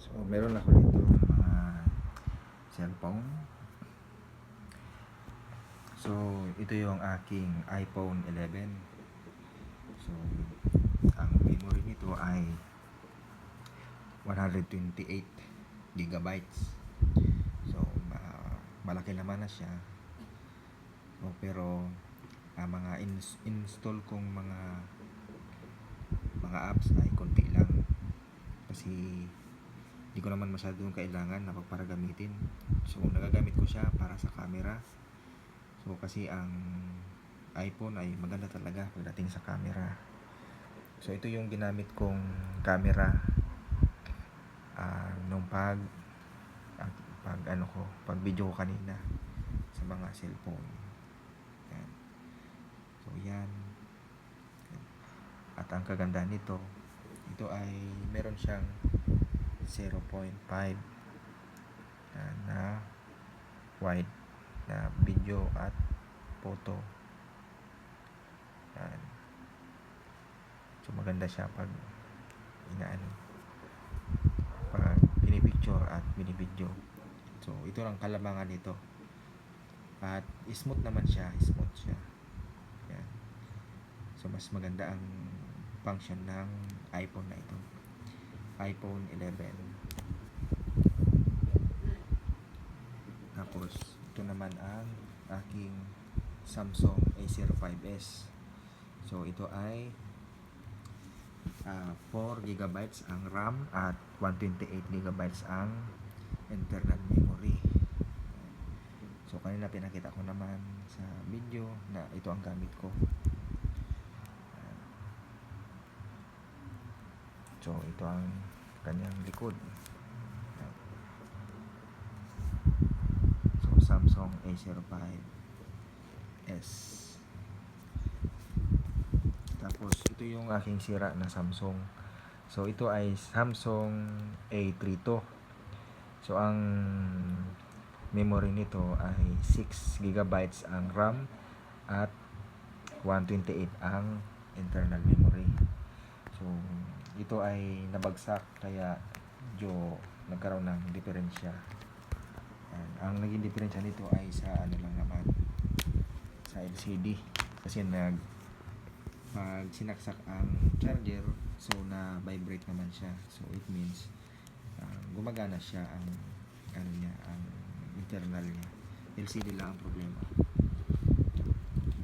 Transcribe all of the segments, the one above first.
So, meron ako dito mga cellphone. So, ito yung aking iPhone 11. So, ang memory nito ay 128 gigabytes. So, malaki naman na siya. So, pero ang mga install kong mga apps ay konti lang. Kasi hindi ko naman masyadong kailangan na para gamitin. So, nagagamit ko siya para sa camera. So, kasi ang iPhone ay maganda talaga pagdating sa camera. So, ito yung ginamit kong camera nung pag video ko kanina sa mga cellphone. Yan. So, yan. At ang kagandahan nito, ito ay meron siyang 0.5 na wide na video at photo. Yan. So, maganda siya pag pag pinipicture at binibidyo. So, ito ang kalamangan nito. At smooth naman siya, Yan. So, mas maganda ang function ng iPhone na ito. iPhone 11. Tapos, ito naman ang aking Samsung A05s. So, ito ay 4GB ang RAM at 128GB ang internal memory. So, kanina pinakita ko naman sa video na ito ang gamit ko. So, ito ang kanyang likod. So, Samsung A05s. Tapos, ito yung aking sira na Samsung. So, ito ay Samsung A32. So, ang memory nito ay 6GB ang RAM at 128 ang internal memory. So, ito ay nabagsak kaya nagkaroon ng diferensya. Ang naging diferensya nito ay sa lang naman, sa LCD. Kasi pag sinaksak ang charger, so na-vibrate naman siya. So, it means gumagana siya ang internal niya. LCD lang ang problema.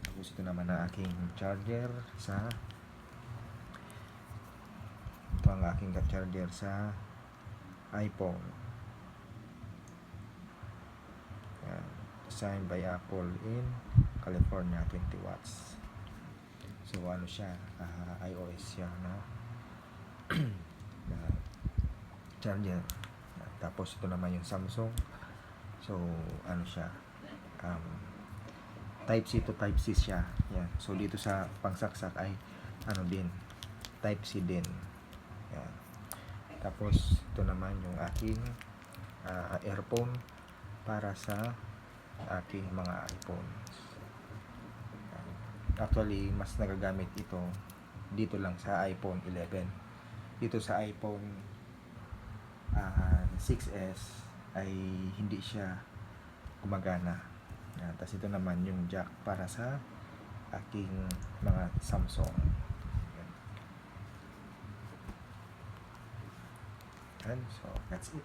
Tapos ito naman ang aking charger ang aking charger sa iPhone. Designed by Apple in California, 20 watts. So, siya, iOS siya na charger. Tapos ito naman yung Samsung. So, siya, Type C to Type C siya. Yan. So, dito sa pangsaksak ay din, Type C din. Yan. Tapos ito naman yung aking earphone para sa aking mga iPhones. Actually, mas nagagamit ito dito lang sa iPhone 11. Dito sa iPhone 6s ay hindi siya gumagana. Tapos ito naman yung jack para sa aking mga Samsung. And so, that's it.